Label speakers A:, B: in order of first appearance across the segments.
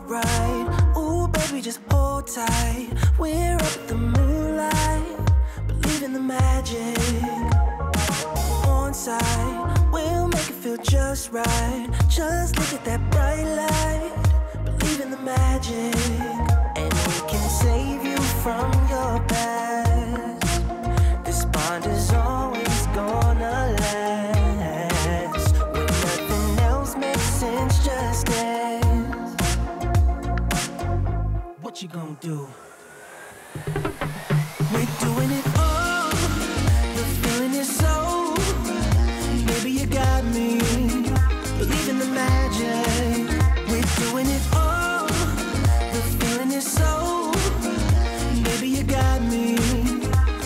A: alright. Ooh, baby, just hold tight. We're up at the moonlight, believe in the magic. On side, we'll make it feel just right. Just look at that bright light, believe in the magic. And we can save you from your past. This bond is always gonna last. When nothing else makes sense, just dance. What you gonna do? We're doing it all. The feeling is so. Maybe you got me. Believe in the magic. We're doing it all. The feeling is so. Maybe you got me.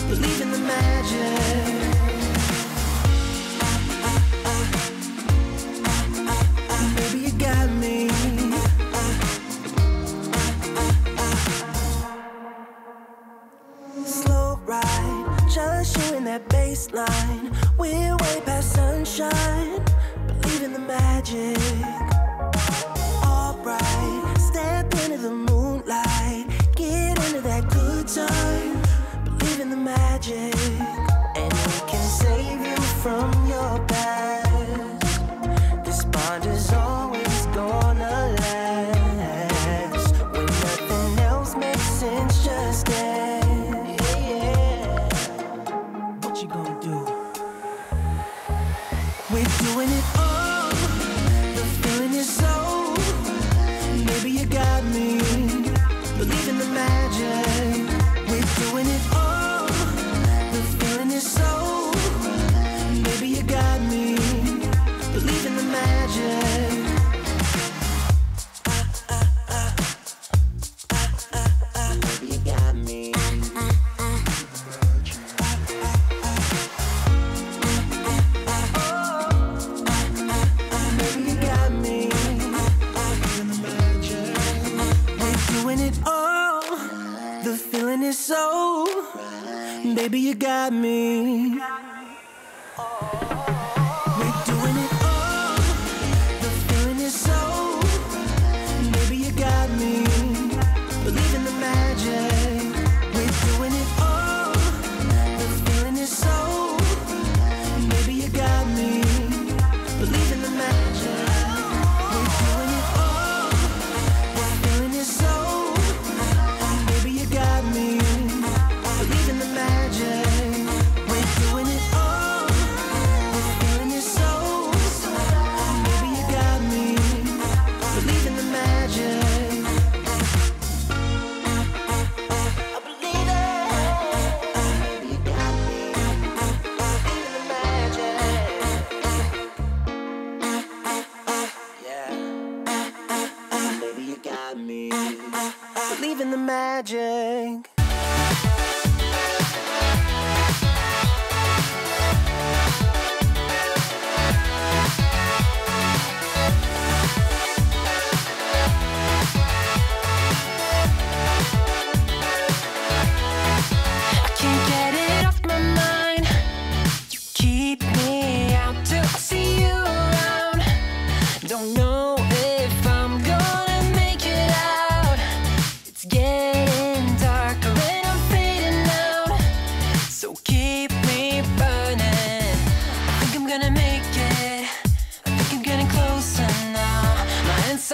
A: Believe in the magic. Maybe you got me. Slow ride, just you in that baseline. We're way past sunshine. Believe in the magic. Alright, step into the moonlight. Get into that good time. Believe in the magic. And we can save you from your past. This bond is always gonna last. When nothing else makes sense, just dance. Yeah. What you gonna do? We're doing it all. The feeling is so. Maybe you got me. Believe in the magic. We're doing it all. The feeling is so. Maybe you got me. Believe in the magic. Maybe you got me. Maybe you got me. We're doing it all. The feeling is so. Baby, you got me. We're doing it all. The feeling is so. Baby, you got me. Believe in the magic. We're doing it all. The feeling is so. Baby, you got me. Believe in the magic. We're doing it all. The feeling is so. Baby, you got me. Believe in the magic. We're doing it all. The feeling is so. Baby, you got me. Believe in the magic. I believe it. Baby, you got me. Believe in the magic. Yeah. Baby, you got me. Believe in the magic.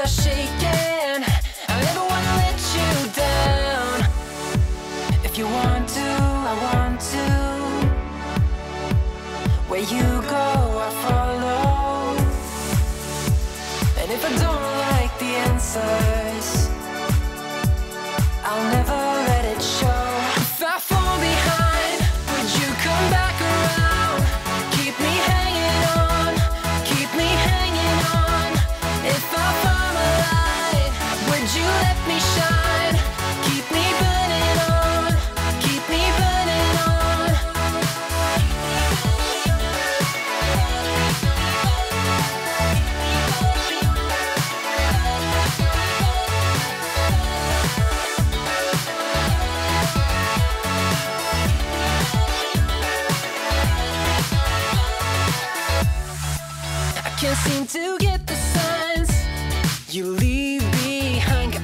B: Shaking, I never wanna let you down. If you want to, I want to. Where you go, I follow. And if I don't like the answers, I'll never let it show. If I fall behind, would you come back around? Keep me hanging on, keep me hanging on. If I fall alive, would you let me shine? Keep me burning on, keep me burning on. I can't seem to get the signs you leave behind. Got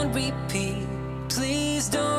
B: on repeat. Please don't